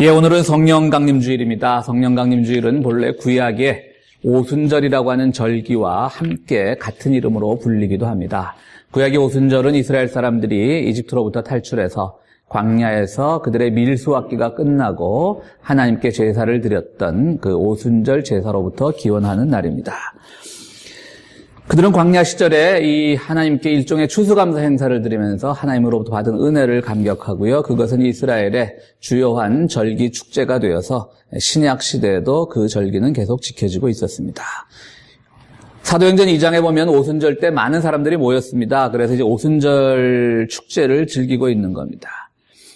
오늘은 성령 강림 주일입니다. 성령 강림 주일은 본래 구약의 오순절이라고 하는 절기와 함께 같은 이름으로 불리기도 합니다. 구약의 오순절은 이스라엘 사람들이 이집트로부터 탈출해서 광야에서 그들의 밀수확기가 끝나고 하나님께 제사를 드렸던 그 오순절 제사로부터 기원하는 날입니다. 그들은 광야 시절에 이 하나님께 일종의 추수감사 행사를 드리면서 하나님으로부터 받은 은혜를 감격하고요. 그것은 이스라엘의 주요한 절기 축제가 되어서 신약 시대에도 그 절기는 계속 지켜지고 있었습니다. 사도행전 2장에 보면 오순절 때 많은 사람들이 모였습니다. 그래서 이제 오순절 축제를 즐기고 있는 겁니다.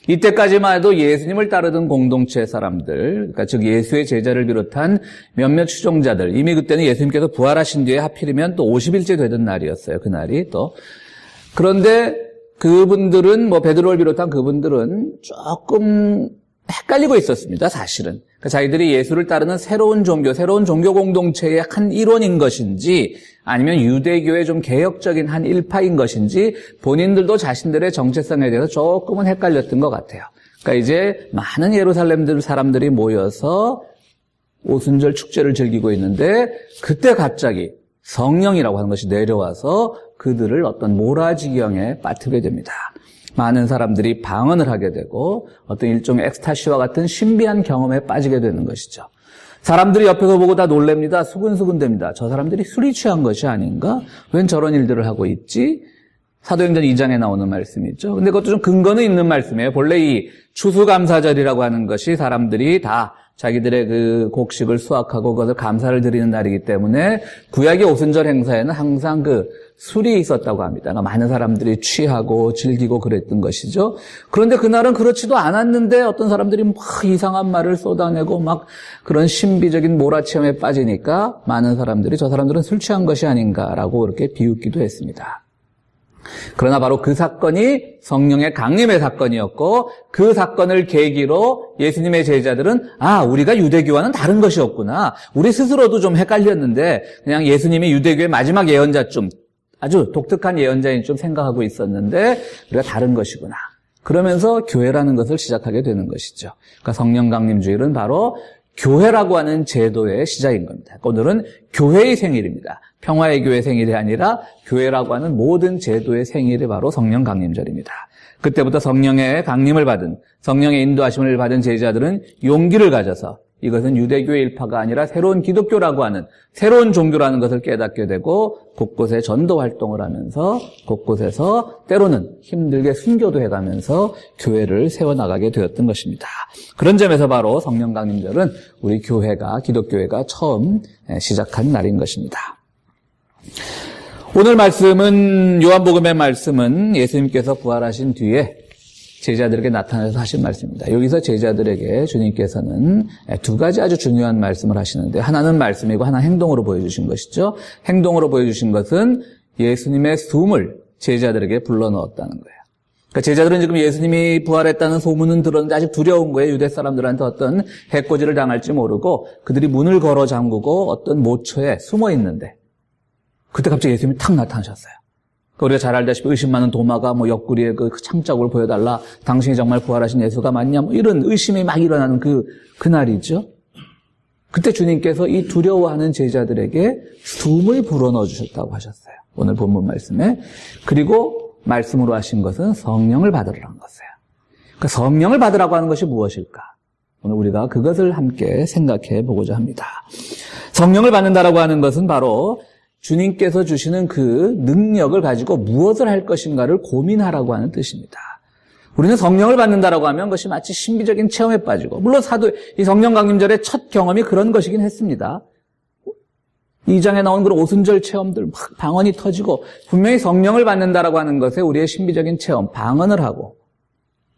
이때까지만 해도 예수님을 따르던 공동체 사람들, 그러니까 즉 예수의 제자를 비롯한 몇몇 추종자들, 이미 그때는 예수님께서 부활하신 뒤에 하필이면 또 50일째 되던 날이었어요. 그날이 또. 그런데 그분들은 베드로를 비롯한 그분들은 조금 헷갈리고 있었습니다. 사실은. 그러니까 자기들이 예수를 따르는 새로운 종교 공동체의 한 일원인 것인지 아니면 유대교의 좀 개혁적인 한 일파인 것인지 본인들도 자신들의 정체성에 대해서 조금은 헷갈렸던 것 같아요. 그러니까 이제 많은 예루살렘 사람들이 모여서 오순절 축제를 즐기고 있는데 그때 갑자기 성령이라고 하는 것이 내려와서 그들을 어떤 몰아지경에 빠뜨리게 됩니다. 많은 사람들이 방언을 하게 되고 어떤 일종의 엑스타시와 같은 신비한 경험에 빠지게 되는 것이죠. 사람들이 옆에서 보고 다 놀랍니다. 수근수근됩니다. 저 사람들이 술이 취한 것이 아닌가? 웬 저런 일들을 하고 있지? 사도행전 2장에 나오는 말씀이죠. 근데 그것도 좀 근거는 있는 말씀이에요. 본래 이 추수감사절이라고 하는 것이 사람들이 다 자기들의 그 곡식을 수확하고 그것을 감사를 드리는 날이기 때문에 구약의 오순절 행사에는 항상 그 술이 있었다고 합니다. 그러니까 많은 사람들이 취하고 즐기고 그랬던 것이죠. 그런데 그날은 그렇지도 않았는데 어떤 사람들이 막 이상한 말을 쏟아내고 막 그런 신비적인 몰아치험에 빠지니까 많은 사람들이 저 사람들은 술 취한 것이 아닌가라고 그렇게 비웃기도 했습니다. 그러나 바로 그 사건이 성령의 강림의 사건이었고 그 사건을 계기로 예수님의 제자들은 우리가 유대교와는 다른 것이었구나. 우리 스스로도 좀 헷갈렸는데 그냥 예수님이 유대교의 마지막 예언자쯤 아주 독특한 예언자인 좀 생각하고 있었는데 우리가 다른 것이구나. 그러면서 교회라는 것을 시작하게 되는 것이죠. 그러니까 성령 강림 주일은 바로 교회라고 하는 제도의 시작인 겁니다. 오늘은 교회의 생일입니다. 평화의 교회 생일이 아니라 교회라고 하는 모든 제도의 생일이 바로 성령 강림절입니다. 그때부터 성령의 강림을 받은, 성령의 인도하심을 받은 제자들은 용기를 가져서 이것은 유대교의 일파가 아니라 새로운 기독교라고 하는 새로운 종교라는 것을 깨닫게 되고 곳곳에 전도 활동을 하면서 곳곳에서 때로는 힘들게 순교도 해가면서 교회를 세워나가게 되었던 것입니다. 그런 점에서 바로 성령 강림절은 우리 교회가, 기독교회가 처음 시작한 날인 것입니다. 오늘 말씀은, 요한복음의 말씀은 예수님께서 부활하신 뒤에 제자들에게 나타나서 하신 말씀입니다. 여기서 제자들에게 주님께서는 두 가지 아주 중요한 말씀을 하시는데 하나는 말씀이고 하나 행동으로 보여주신 것이죠. 행동으로 보여주신 것은 예수님의 숨을 제자들에게 불러넣었다는 거예요. 그러니까 제자들은 지금 예수님이 부활했다는 소문은 들었는데 아직 두려운 거예요. 유대 사람들한테 어떤 해코지를 당할지 모르고 그들이 문을 걸어 잠그고 어떤 모처에 숨어 있는데 그때 갑자기 예수님이 탁 나타나셨어요. 우리가 잘 알다시피 의심 많은 도마가 옆구리에 그 창자국을 보여달라. 당신이 정말 부활하신 예수가 맞냐? 이런 의심이 막 일어나는 그날이죠. 그때 주님께서 이 두려워하는 제자들에게 숨을 불어넣어 주셨다고 하셨어요. 오늘 본문 말씀에. 그리고 말씀으로 하신 것은 성령을 받으라는 것이에요. 그러니까 성령을 받으라고 하는 것이 무엇일까? 오늘 우리가 그것을 함께 생각해 보고자 합니다. 성령을 받는다라고 하는 것은 바로 주님께서 주시는 그 능력을 가지고 무엇을 할 것인가를 고민하라고 하는 뜻입니다. 우리는 성령을 받는다라고 하면 그것이 마치 신비적인 체험에 빠지고, 물론 이 성령 강림절의 첫 경험이 그런 것이긴 했습니다. 2장에 나온 그런 오순절 체험들, 막 방언이 터지고, 분명히 성령을 받는다라고 하는 것에 우리의 신비적인 체험, 방언을 하고,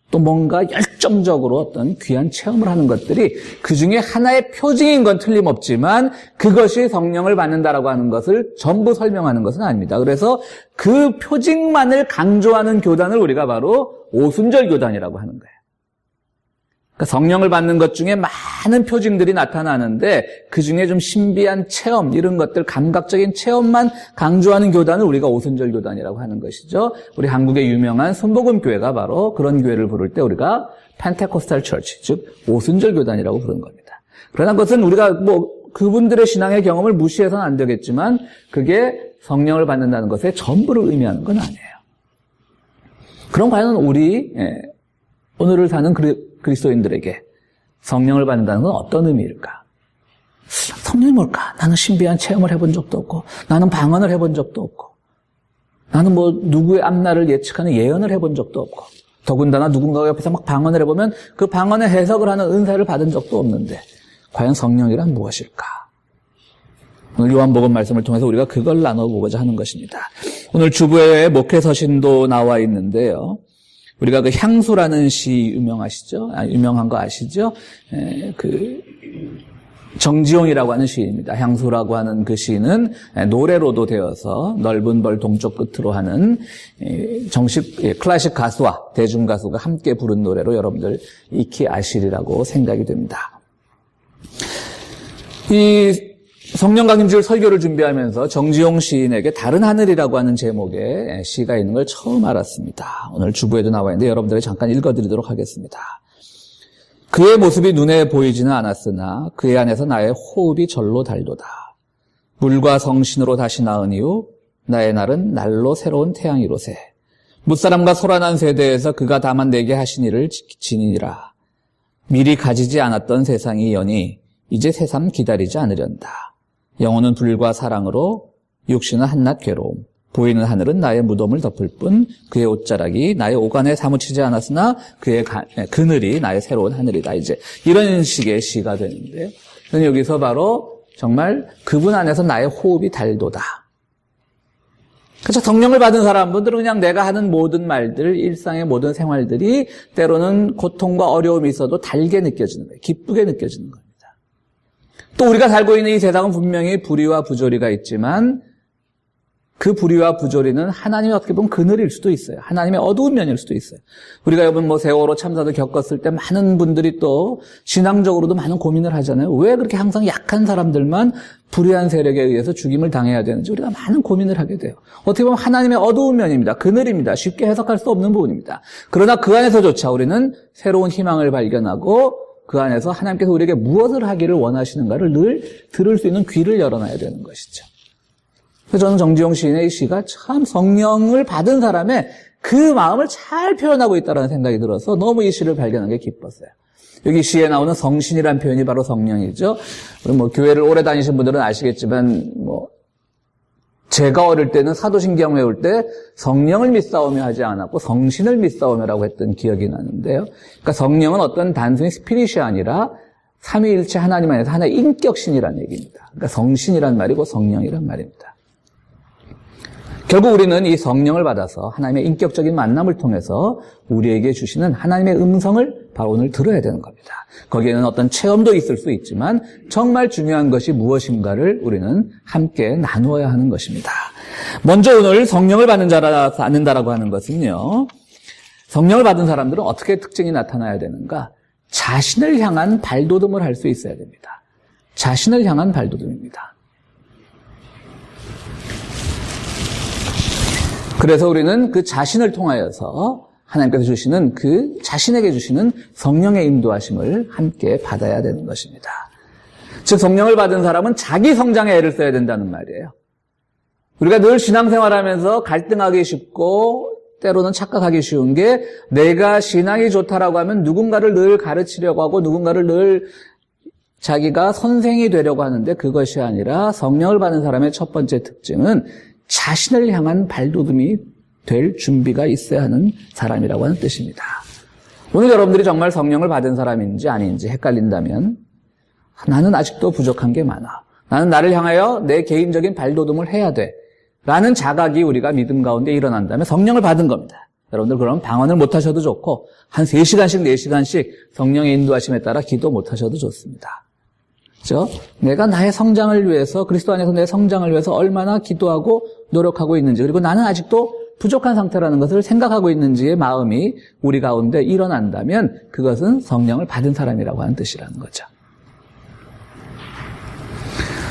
또 뭔가 열정적으로 어떤 귀한 체험을 하는 것들이 그 중에 하나의 표징인 건 틀림없지만 그것이 성령을 받는다라고 하는 것을 전부 설명하는 것은 아닙니다. 그래서 그 표징만을 강조하는 교단을 우리가 바로 오순절 교단이라고 하는 거예요. 그러니까 성령을 받는 것 중에 많은 표징들이 나타나는데 그 중에 좀 신비한 체험, 이런 것들, 감각적인 체험만 강조하는 교단을 우리가 오순절 교단이라고 하는 것이죠. 우리 한국의 유명한 순복음교회가 바로 그런 교회를 부를 때 우리가 펜테코스탈 처치, 즉 오순절 교단이라고 부르는 겁니다. 그러나 그것은 우리가 그분들의 신앙의 경험을 무시해서는 안 되겠지만 그게 성령을 받는다는 것의 전부를 의미하는 건 아니에요. 그럼 과연 우리 오늘을 사는 그리스도인들에게 성령을 받는다는 건 어떤 의미일까? 성령이 뭘까? 나는 신비한 체험을 해본 적도 없고, 나는 방언을 해본 적도 없고, 나는 누구의 앞날을 예측하는 예언을 해본 적도 없고, 더군다나 누군가 옆에서 막 방언을 해보면 그 방언의 해석을 하는 은사를 받은 적도 없는데, 과연 성령이란 무엇일까? 오늘 요한복음 말씀을 통해서 우리가 그걸 나눠보고자 하는 것입니다. 오늘 주부의 목회서신도 나와 있는데요. 우리가 그 향수라는 시 유명하시죠? 유명한 거 아시죠? 정지용이라고 하는 시인입니다. 향수라고 하는 그 시는 노래로도 되어서 넓은 벌 동쪽 끝으로 하는 정식 클래식 가수와 대중 가수가 함께 부른 노래로 여러분들 익히 아시리라고 생각이 됩니다. 이 성령 강림주일 설교를 준비하면서 정지용 시인에게 다른 하늘이라고 하는 제목의 시가 있는 걸 처음 알았습니다. 오늘 주부에도 나와 있는데 여러분들에게 잠깐 읽어드리도록 하겠습니다. 그의 모습이 눈에 보이지는 않았으나 그의 안에서 나의 호흡이 절로 달도다. 물과 성신으로 다시 낳은 이후 나의 날은 날로 새로운 태양이로세. 무사람과 소란한 세대에서 그가 다만 내게 하신 일을 지니라. 미리 가지지 않았던 세상이 여니 이제 새삼 기다리지 않으련다. 영혼은 불과 사랑으로 육신은 한낱 괴로움. 보이는 하늘은 나의 무덤을 덮을 뿐 그의 옷자락이 나의 오간에 사무치지 않았으나 그의 그늘이 나의 새로운 하늘이다. 이제 이런 식의 시가 되는데요. 여기서 바로 정말 그분 안에서 나의 호흡이 달도다. 그렇죠. 성령을 받은 사람분들은 그냥 내가 하는 모든 말들, 일상의 모든 생활들이 때로는 고통과 어려움이 있어도 달게 느껴지는 거예요. 기쁘게 느껴지는 겁니다. 또 우리가 살고 있는 이 세상은 분명히 불의와 부조리가 있지만 그 불의와 부조리는 하나님의 어떻게 보면 그늘일 수도 있어요. 하나님의 어두운 면일 수도 있어요. 우리가 여러분 세월호 참사도 겪었을 때 많은 분들이 또 신앙적으로도 많은 고민을 하잖아요. 왜 그렇게 항상 약한 사람들만 불의한 세력에 의해서 죽임을 당해야 되는지 우리가 많은 고민을 하게 돼요. 어떻게 보면 하나님의 어두운 면입니다. 그늘입니다. 쉽게 해석할 수 없는 부분입니다. 그러나 그 안에서조차 우리는 새로운 희망을 발견하고 그 안에서 하나님께서 우리에게 무엇을 하기를 원하시는가를 늘 들을 수 있는 귀를 열어놔야 되는 것이죠. 그래서 저는 정지용 시인의 이 시가 참 성령을 받은 사람의 그 마음을 잘 표현하고 있다는 생각이 들어서 너무 이 시를 발견한 게 기뻤어요. 여기 시에 나오는 성신이라는 표현이 바로 성령이죠. 교회를 오래 다니신 분들은 아시겠지만 제가 어릴 때는 사도신경 외울 때 성령을 믿사오며 하지 않았고 성신을 믿사오며라고 했던 기억이 나는데요. 그러니까 성령은 어떤 단순히 스피릿이 아니라 삼위일체 하나님 안에서 하나의 인격신이라는 얘기입니다. 그러니까 성신이란 말이고 성령이란 말입니다. 결국 우리는 이 성령을 받아서 하나님의 인격적인 만남을 통해서 우리에게 주시는 하나님의 음성을 바로 오늘 들어야 되는 겁니다. 거기에는 어떤 체험도 있을 수 있지만 정말 중요한 것이 무엇인가를 우리는 함께 나누어야 하는 것입니다. 먼저 오늘 성령을 받는 자라서 않는다라고 하는 것은요. 성령을 받은 사람들은 어떻게 특징이 나타나야 되는가? 자신을 향한 발돋움을 할 수 있어야 됩니다. 자신을 향한 발돋움입니다. 그래서 우리는 그 자신을 통하여서 하나님께서 주시는 그 자신에게 주시는 성령의 인도하심을 함께 받아야 되는 것입니다. 즉 성령을 받은 사람은 자기 성장에 애를 써야 된다는 말이에요. 우리가 늘 신앙생활하면서 갈등하기 쉽고 때로는 착각하기 쉬운 게 내가 신앙이 좋다라고 하면 누군가를 늘 가르치려고 하고 누군가를 늘 자기가 선생이 되려고 하는데 그것이 아니라 성령을 받은 사람의 첫 번째 특징은 자신을 향한 발돋움이 될 준비가 있어야 하는 사람이라고 하는 뜻입니다. 오늘 여러분들이 정말 성령을 받은 사람인지 아닌지 헷갈린다면 나는 아직도 부족한 게 많아. 나는 나를 향하여 내 개인적인 발돋움을 해야 돼. 라는 자각이 우리가 믿음 가운데 일어난다면 성령을 받은 겁니다. 여러분들 그럼 방언을 못 하셔도 좋고 한 3시간씩 4시간씩 성령의 인도하심에 따라 기도 못 하셔도 좋습니다. 그렇죠? 내가 나의 성장을 위해서 그리스도 안에서 내 성장을 위해서 얼마나 기도하고 노력하고 있는지 그리고 나는 아직도 부족한 상태라는 것을 생각하고 있는지의 마음이 우리 가운데 일어난다면 그것은 성령을 받은 사람이라고 하는 뜻이라는 거죠.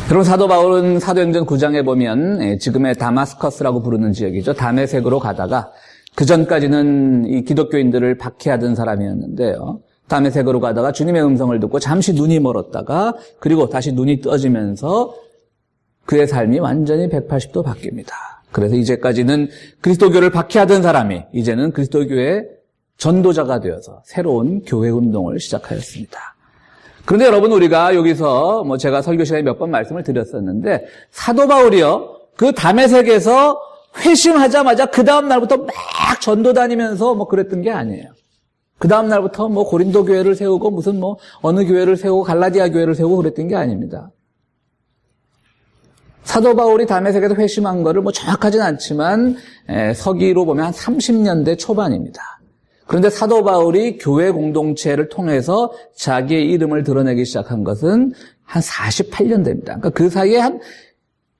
여러분 사도 바울은 사도행전 9장에 보면 지금의 다마스커스라고 부르는 지역이죠. 다메섹으로 가다가 그전까지는 이 기독교인들을 박해하던 사람이었는데요. 다메섹으로 가다가 주님의 음성을 듣고 잠시 눈이 멀었다가 그리고 다시 눈이 떠지면서 그의 삶이 완전히 180도 바뀝니다. 그래서 이제까지는 그리스도교를 박해하던 사람이 이제는 그리스도교의 전도자가 되어서 새로운 교회 운동을 시작하였습니다. 그런데 여러분, 우리가 여기서 제가 설교 시간에 몇 번 말씀을 드렸었는데 사도 바울이요, 그 다메섹에서 회심하자마자 그 다음 날부터 막 전도 다니면서 그랬던 게 아니에요. 그 다음 날부터 고린도 교회를 세우고 무슨 어느 교회를 세우고 갈라디아 교회를 세우고 그랬던 게 아닙니다. 사도 바울이 다메섹에서 회심한 거를 정확하진 않지만 서기로 보면 한 30년대 초반입니다. 그런데 사도 바울이 교회 공동체를 통해서 자기의 이름을 드러내기 시작한 것은 한 48년대입니다. 그러니까 그 사이에 한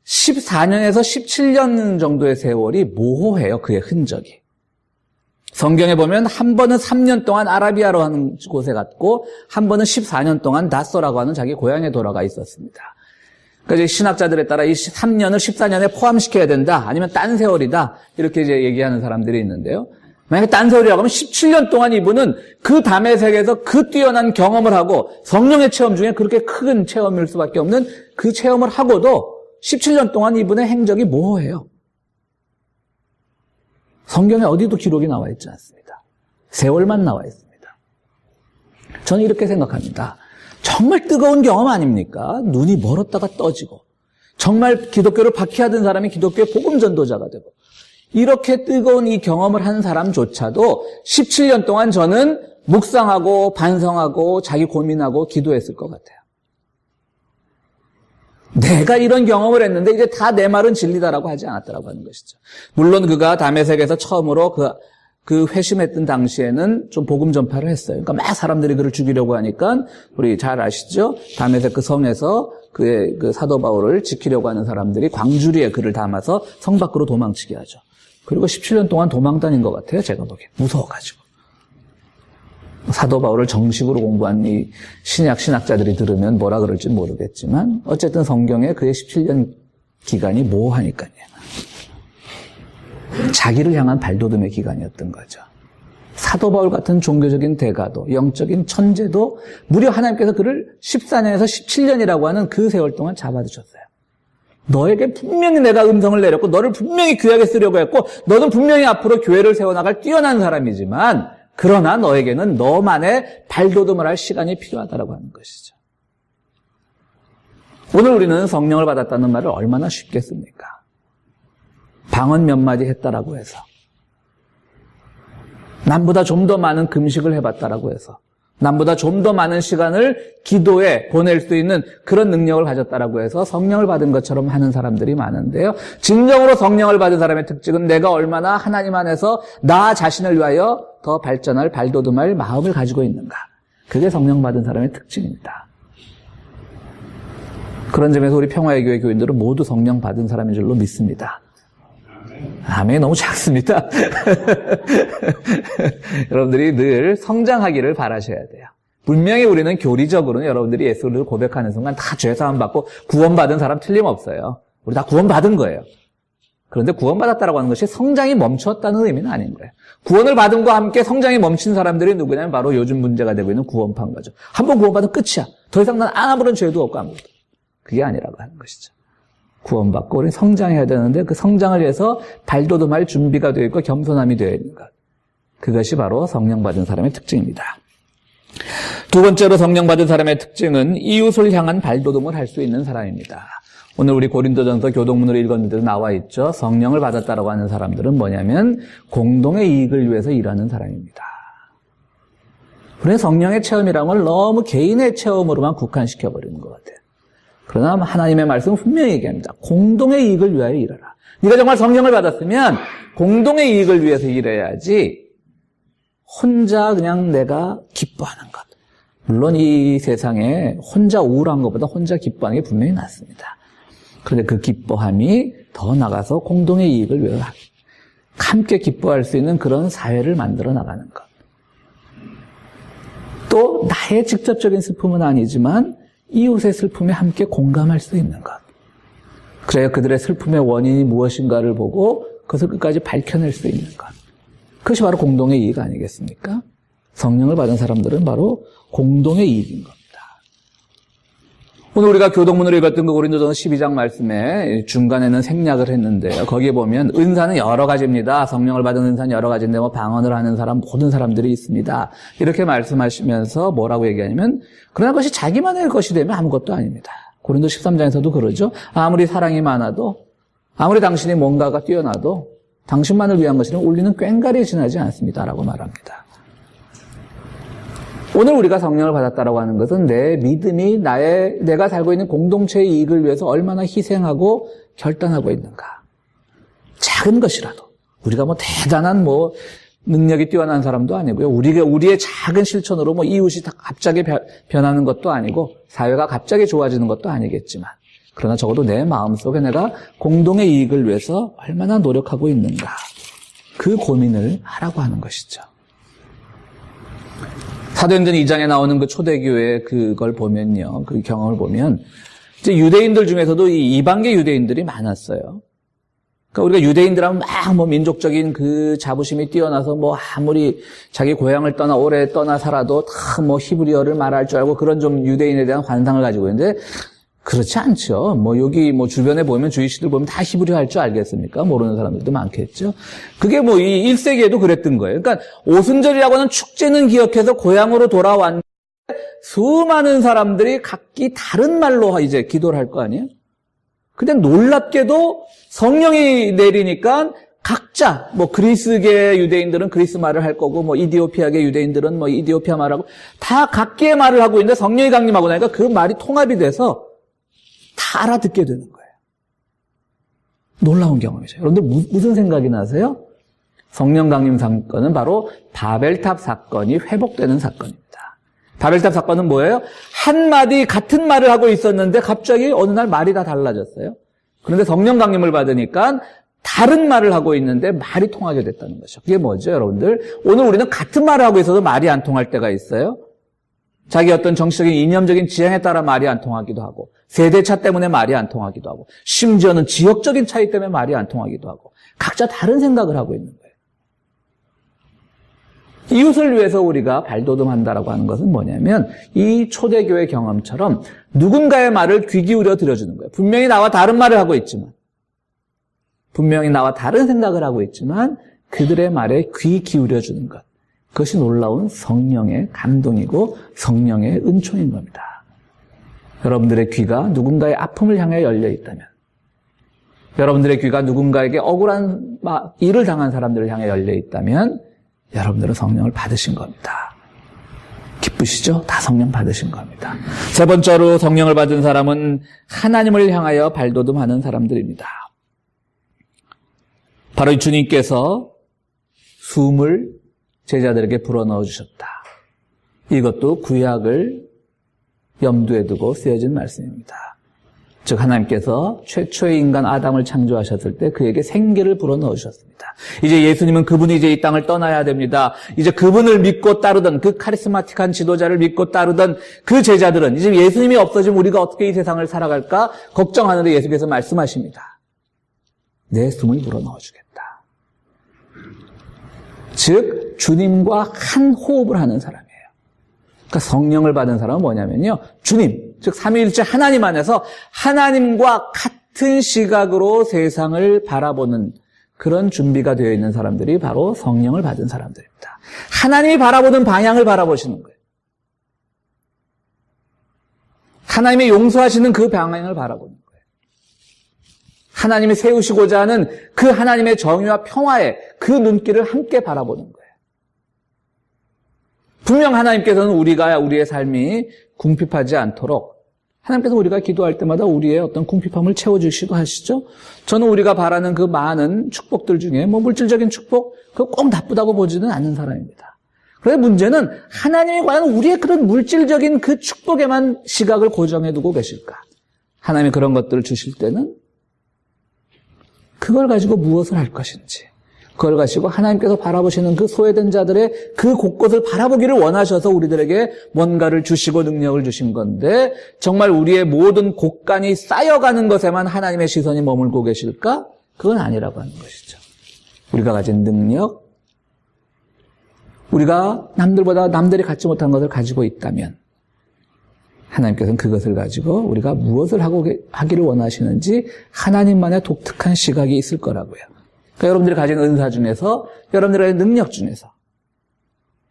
14년에서 17년 정도의 세월이 모호해요. 그의 흔적이. 성경에 보면 한 번은 3년 동안 아라비아로 하는 곳에 갔고 한 번은 14년 동안 낫소라고 하는 자기 고향에 돌아가 있었습니다. 그러니까 신학자들에 따라 이 3년을 14년에 포함시켜야 된다. 아니면 딴 세월이다. 이렇게 이제 얘기하는 사람들이 있는데요. 만약에 딴 세월이라고 하면 17년 동안 이분은 그 다메섹에서 그 뛰어난 경험을 하고 성령의 체험 중에 그렇게 큰 체험일 수밖에 없는 그 체험을 하고도 17년 동안 이분의 행적이 모호해요. 성경에 어디도 기록이 나와 있지 않습니다. 세월만 나와 있습니다. 저는 이렇게 생각합니다. 정말 뜨거운 경험 아닙니까? 눈이 멀었다가 떠지고 정말 기독교를 박해하던 사람이 기독교의 복음 전도자가 되고 이렇게 뜨거운 이 경험을 한 사람조차도 17년 동안 저는 묵상하고 반성하고 자기 고민하고 기도했을 것 같아요. 내가 이런 경험을 했는데 이제 다 내 말은 진리다라고 하지 않았다라고 하는 것이죠. 물론 그가 다메섹에서 처음으로 그 회심했던 당시에는 좀 복음 전파를 했어요. 그러니까 막 사람들이 그를 죽이려고 하니까 우리 잘 아시죠? 다메섹 그 성에서 그의 그 사도 바울을 지키려고 하는 사람들이 광주리에 그를 담아서 성 밖으로 도망치게 하죠. 그리고 17년 동안 도망 다닌 것 같아요. 제가 보기엔 무서워가지고. 사도 바울을 정식으로 공부한 이 신학자들이 들으면 뭐라 그럴지 모르겠지만 어쨌든 성경에 그의 17년 기간이 모호하니까요. 자기를 향한 발돋움의 기간이었던 거죠. 사도 바울 같은 종교적인 대가도 영적인 천재도 무려 하나님께서 그를 14년에서 17년이라고 하는 그 세월 동안 잡아두셨어요. 너에게 분명히 내가 음성을 내렸고 너를 분명히 귀하게 쓰려고 했고 너는 분명히 앞으로 교회를 세워나갈 뛰어난 사람이지만 그러나 너에게는 너만의 발돋움을 할 시간이 필요하다고 하는 것이죠. 오늘 우리는 성령을 받았다는 말을 얼마나 쉽게 씁니까? 방언 몇 마디 했다라고 해서 남보다 좀 더 많은 금식을 해봤다라고 해서 남보다 좀 더 많은 시간을 기도에 보낼 수 있는 그런 능력을 가졌다라고 해서 성령을 받은 것처럼 하는 사람들이 많은데요. 진정으로 성령을 받은 사람의 특징은 내가 얼마나 하나님 안에서 나 자신을 위하여 더 발전할 발돋움할 마음을 가지고 있는가. 그게 성령 받은 사람의 특징입니다. 그런 점에서 우리 평화의 교회 교인들은 모두 성령 받은 사람인 줄로 믿습니다. 아멘이 너무 작습니다. 여러분들이 늘 성장하기를 바라셔야 돼요. 분명히 우리는 교리적으로는 여러분들이 예수를 고백하는 순간 다 죄사함 받고 구원받은 사람 틀림없어요. 우리 다 구원받은 거예요. 그런데 구원받았다라고 하는 것이 성장이 멈췄다는 의미는 아닌 거예요. 구원을 받은 것과 함께 성장이 멈춘 사람들이 누구냐면 바로 요즘 문제가 되고 있는 구원파인 거죠. 한번 구원받으면 끝이야. 더 이상 난 아무런 죄도 없고 아무것도. 그게 아니라고 하는 것이죠. 구원받고 우리는 성장해야 되는데 그 성장을 위해서 발돋움할 준비가 되어 있고 겸손함이 되어 있는 것. 그것이 바로 성령 받은 사람의 특징입니다. 두 번째로 성령 받은 사람의 특징은 이웃을 향한 발돋움을 할 수 있는 사람입니다. 오늘 우리 고린도전서 교동문으로 읽었는데도 나와 있죠. 성령을 받았다라고 하는 사람들은 뭐냐면 공동의 이익을 위해서 일하는 사람입니다. 우리는 성령의 체험이라는 걸 너무 개인의 체험으로만 국한시켜버리는 것 같아요. 그러나 하나님의 말씀은 분명히 얘기합니다. 공동의 이익을 위하여 일하라. 네가 정말 성령을 받았으면 공동의 이익을 위해서 일해야지 혼자 그냥 내가 기뻐하는 것. 물론 이 세상에 혼자 우울한 것보다 혼자 기뻐하는 게 분명히 낫습니다. 그런데 그 기뻐함이 더 나가서 공동의 이익을 위해서 함께 기뻐할 수 있는 그런 사회를 만들어 나가는 것. 또 나의 직접적인 슬픔은 아니지만 이웃의 슬픔에 함께 공감할 수 있는 것. 그래야 그들의 슬픔의 원인이 무엇인가를 보고 그것을 끝까지 밝혀낼 수 있는 것. 그것이 바로 공동의 이익 아니겠습니까? 성령을 받은 사람들은 바로 공동의 이익인 겁니다. 오늘 우리가 교동문으로 읽었던 그 고린도전서 12장 말씀에 중간에는 생략을 했는데요. 거기에 보면 은사는 여러 가지입니다. 성령을 받은 은사는 여러 가지인데 뭐 방언을 하는 사람 모든 사람들이 있습니다. 이렇게 말씀하시면서 뭐라고 얘기하냐면 그러나 그것이 자기만의 것이 되면 아무것도 아닙니다. 고린도 13장에서도 그러죠. 아무리 사랑이 많아도 아무리 당신이 뭔가가 뛰어나도 당신만을 위한 것이라면 우리는 꽹가리에 지나지 않습니다라고 말합니다. 오늘 우리가 성령을 받았다라고 하는 것은 내 믿음이 내가 살고 있는 공동체의 이익을 위해서 얼마나 희생하고 결단하고 있는가. 작은 것이라도. 우리가 뭐 대단한 능력이 뛰어난 사람도 아니고요. 우리의 작은 실천으로 이웃이 다 갑자기 변하는 것도 아니고 사회가 갑자기 좋아지는 것도 아니겠지만 그러나 적어도 내 마음속에 내가 공동의 이익을 위해서 얼마나 노력하고 있는가. 그 고민을 하라고 하는 것이죠. 사도행전 2장에 나오는 그 초대교회 그걸 보면요. 그 경험을 보면 이제 유대인들 중에서도 이 이방계 유대인들이 많았어요. 그러니까 우리가 유대인들 하면 막 민족적인 그 자부심이 뛰어나서 아무리 자기 고향을 오래 떠나 살아도 다 히브리어를 말할 줄 알고 그런 좀 유대인에 대한 환상을 가지고 있는데 그렇지 않죠. 여기 주변에 보면 주위시들 보면 다 히브리어 할 줄 알겠습니까? 모르는 사람들도 많겠죠. 그게 이 1세기에도 그랬던 거예요. 그러니까 오순절이라고 하는 축제는 기억해서 고향으로 돌아왔는데 수많은 사람들이 각기 다른 말로 이제 기도를 할 거 아니에요? 근데 놀랍게도 성령이 내리니까 각자 그리스계 유대인들은 그리스 말을 할 거고 이디오피아계 유대인들은 이디오피아 말하고 다 각기의 말을 하고 있는데 성령이 강림하고 나니까 그 말이 통합이 돼서 다 알아듣게 되는 거예요. 놀라운 경험이죠. 여러분들 무슨 생각이 나세요? 성령 강림 사건은 바로 바벨탑 사건이 회복되는 사건입니다. 바벨탑 사건은 뭐예요? 한마디 같은 말을 하고 있었는데 갑자기 어느 날 말이 다 달라졌어요. 그런데 성령 강림을 받으니까 다른 말을 하고 있는데 말이 통하게 됐다는 거죠. 그게 뭐죠, 여러분들? 오늘 우리는 같은 말을 하고 있어도 말이 안 통할 때가 있어요. 자기 어떤 정치적인 이념적인 지향에 따라 말이 안 통하기도 하고 세대차 때문에 말이 안 통하기도 하고 심지어는 지역적인 차이 때문에 말이 안 통하기도 하고 각자 다른 생각을 하고 있는 거예요. 이웃을 위해서 우리가 발돋움한다라고 하는 것은 뭐냐면 이 초대교회 경험처럼 누군가의 말을 귀 기울여 들어주는 거예요. 분명히 나와 다른 말을 하고 있지만 분명히 나와 다른 생각을 하고 있지만 그들의 말에 귀 기울여주는 것. 그것이 놀라운 성령의 감동이고 성령의 은총인 겁니다. 여러분들의 귀가 누군가의 아픔을 향해 열려 있다면, 여러분들의 귀가 누군가에게 억울한 일을 당한 사람들을 향해 열려 있다면 여러분들은 성령을 받으신 겁니다. 기쁘시죠? 다 성령 받으신 겁니다. 세 번째로 성령을 받은 사람은 하나님을 향하여 발돋움하는 사람들입니다. 바로 이 주님께서 숨을 제자들에게 불어넣어 주셨다. 이것도 구약을 염두에 두고 쓰여진 말씀입니다. 즉 하나님께서 최초의 인간 아담을 창조하셨을 때 그에게 생기를 불어넣어 주셨습니다. 이제 예수님은 그분이 이제 이 땅을 떠나야 됩니다. 이제 그분을 믿고 따르던 그 카리스마틱한 지도자를 믿고 따르던 그 제자들은 이제 예수님이 없어지면 우리가 어떻게 이 세상을 살아갈까 걱정하는데 예수께서 말씀하십니다. 내 숨을 불어넣어 주겠다. 즉 주님과 한 호흡을 하는 사람이에요. 그러니까 성령을 받은 사람은 뭐냐면요. 주님, 즉 삼위일체 하나님 안에서 하나님과 같은 시각으로 세상을 바라보는 그런 준비가 되어 있는 사람들이 바로 성령을 받은 사람들입니다. 하나님이 바라보는 방향을 바라보시는 거예요. 하나님이 용서하시는 그 방향을 바라보는 거예요. 하나님이 세우시고자 하는 그 하나님의 정의와 평화의 그 눈길을 함께 바라보는 거예요. 분명 하나님께서는 우리의 삶이 궁핍하지 않도록 하나님께서 우리가 기도할 때마다 우리의 어떤 궁핍함을 채워주시기도 하시죠. 저는 우리가 바라는 그 많은 축복들 중에 물질적인 축복, 그거 꼭 나쁘다고 보지는 않는 사람입니다. 그런데 문제는 하나님이 과연 우리의 그런 물질적인 그 축복에만 시각을 고정해두고 계실까? 하나님이 그런 것들을 주실 때는 그걸 가지고 무엇을 할 것인지, 그걸 가지고 하나님께서 바라보시는 그 소외된 자들의 그 곳곳을 바라보기를 원하셔서 우리들에게 뭔가를 주시고 능력을 주신 건데 정말 우리의 모든 곳간이 쌓여가는 것에만 하나님의 시선이 머물고 계실까? 그건 아니라고 하는 것이죠. 우리가 가진 능력, 우리가 남들이 갖지 못한 것을 가지고 있다면 하나님께서는 그것을 가지고 우리가 무엇을 하기를 원하시는지 하나님만의 독특한 시각이 있을 거라고요. 그러니까 여러분들이 가진 은사 중에서, 여러분들의 능력 중에서,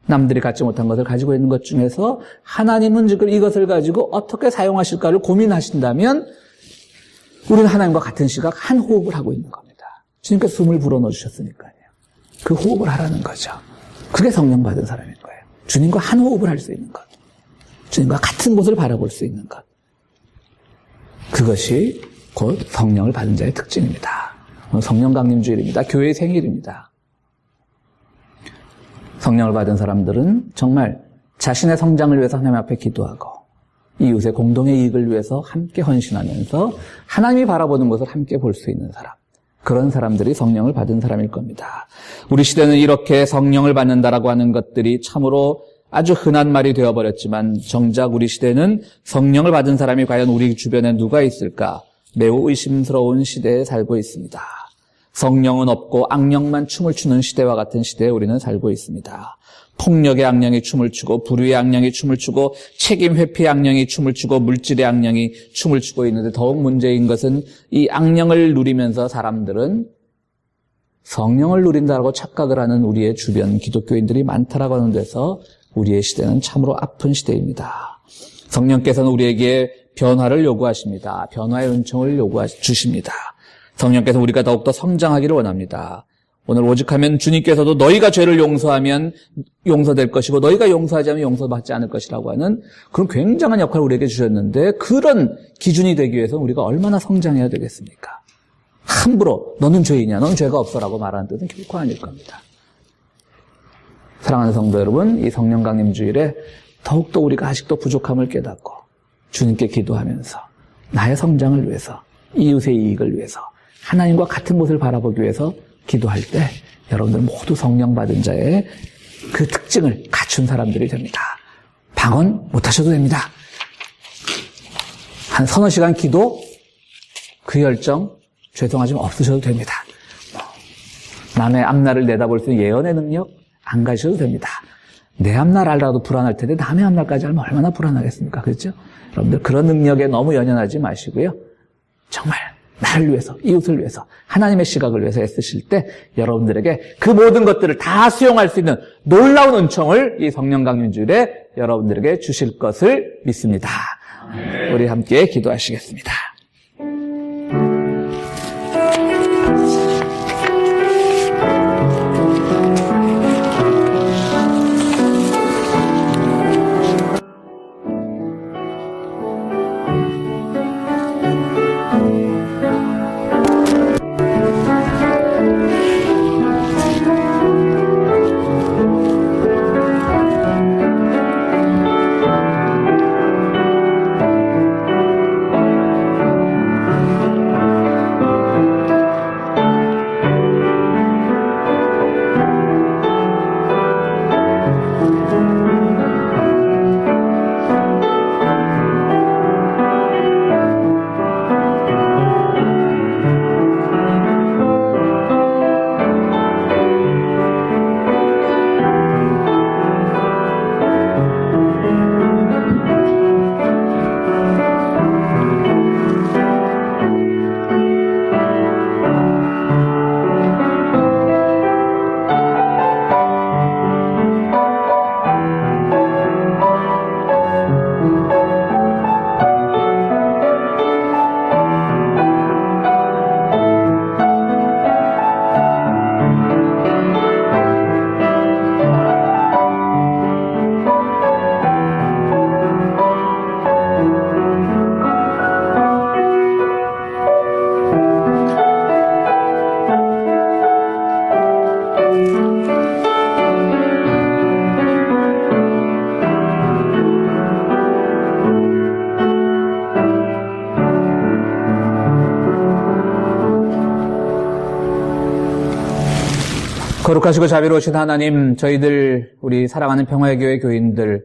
남들이 갖지 못한 것을 가지고 있는 것 중에서 하나님은 지금 이것을 가지고 어떻게 사용하실까를 고민하신다면 우리는 하나님과 같은 시각 한 호흡을 하고 있는 겁니다. 주님께서 숨을 불어넣어 주셨으니까요. 그 호흡을 하라는 거죠. 그게 성령 받은 사람인 거예요. 주님과 한 호흡을 할 수 있는 것. 주님과 같은 곳을 바라볼 수 있는 것. 그것이 곧 성령을 받은 자의 특징입니다. 성령 강림주일입니다. 교회의 생일입니다. 성령을 받은 사람들은 정말 자신의 성장을 위해서 하나님 앞에 기도하고 이웃의 공동의 이익을 위해서 함께 헌신하면서 하나님이 바라보는 것을 함께 볼 수 있는 사람. 그런 사람들이 성령을 받은 사람일 겁니다. 우리 시대는 이렇게 성령을 받는다라고 하는 것들이 참으로 아주 흔한 말이 되어버렸지만 정작 우리 시대는 성령을 받은 사람이 과연 우리 주변에 누가 있을까? 매우 의심스러운 시대에 살고 있습니다. 성령은 없고 악령만 춤을 추는 시대와 같은 시대에 우리는 살고 있습니다. 폭력의 악령이 춤을 추고 불의의 악령이 춤을 추고 책임 회피의 악령이 춤을 추고 물질의 악령이 춤을 추고 있는데 더욱 문제인 것은 이 악령을 누리면서 사람들은 성령을 누린다고 착각을 하는 우리의 주변 기독교인들이 많다라고 하는 데서 우리의 시대는 참으로 아픈 시대입니다. 성령께서는 우리에게 변화를 요구하십니다. 변화의 은총을 주십니다. 성령께서 우리가 더욱더 성장하기를 원합니다. 오늘 오직하면 주님께서도 너희가 죄를 용서하면 용서될 것이고 너희가 용서하지 않으면 용서받지 않을 것이라고 하는 그런 굉장한 역할을 우리에게 주셨는데 그런 기준이 되기 위해서 우리가 얼마나 성장해야 되겠습니까? 함부로 너는 죄이냐 너는 죄가 없어라고 말하는 뜻은 결코 아닐 겁니다. 사랑하는 성도 여러분, 이 성령 강림 주일에 더욱더 우리가 아직도 부족함을 깨닫고 주님께 기도하면서 나의 성장을 위해서 이웃의 이익을 위해서 하나님과 같은 곳을 바라보기 위해서 기도할 때 여러분들 모두 성령 받은 자의 그 특징을 갖춘 사람들이 됩니다. 방언 못하셔도 됩니다. 한 서너 시간 기도 그 열정 죄송하지만 없으셔도 됩니다. 남의 앞날을 내다볼 수 있는 예언의 능력 안 가셔도 됩니다. 내 앞날 알아도 불안할 텐데 남의 앞날까지 알면 얼마나 불안하겠습니까? 그렇죠? 여러분들 그런 능력에 너무 연연하지 마시고요. 정말 나를 위해서, 이웃을 위해서, 하나님의 시각을 위해서 애쓰실 때 여러분들에게 그 모든 것들을 다 수용할 수 있는 놀라운 은총을 이 성령 강림주일에 여러분들에게 주실 것을 믿습니다. 우리 함께 기도하시겠습니다. 거룩하시고 자비로우신 하나님, 저희들 우리 사랑하는 평화의 교회 교인들,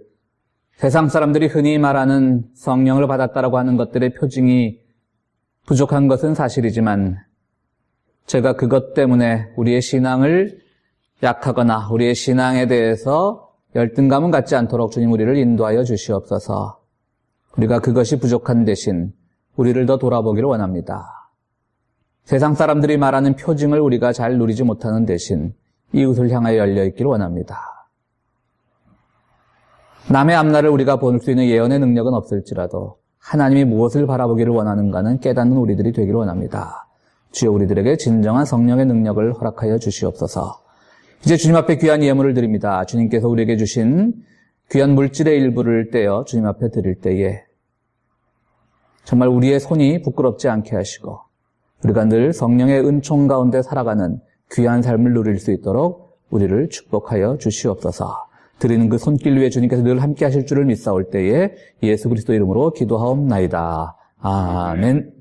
세상 사람들이 흔히 말하는 성령을 받았다라고 하는 것들의 표징이 부족한 것은 사실이지만 제가 그것 때문에 우리의 신앙을 약하거나 우리의 신앙에 대해서 열등감은 갖지 않도록 주님 우리를 인도하여 주시옵소서. 우리가 그것이 부족한 대신 우리를 더 돌아보기를 원합니다. 세상 사람들이 말하는 표징을 우리가 잘 누리지 못하는 대신 이웃을 향하여 열려있기를 원합니다. 남의 앞날을 우리가 볼 수 있는 예언의 능력은 없을지라도 하나님이 무엇을 바라보기를 원하는가는 깨닫는 우리들이 되기를 원합니다. 주여 우리들에게 진정한 성령의 능력을 허락하여 주시옵소서. 이제 주님 앞에 귀한 예물을 드립니다. 주님께서 우리에게 주신 귀한 물질의 일부를 떼어 주님 앞에 드릴 때에 정말 우리의 손이 부끄럽지 않게 하시고 우리가 늘 성령의 은총 가운데 살아가는 귀한 삶을 누릴 수 있도록 우리를 축복하여 주시옵소서. 드리는 그 손길 위에 주님께서 늘 함께 하실 줄을 믿사올 때에 예수 그리스도 이름으로 기도하옵나이다. 아멘.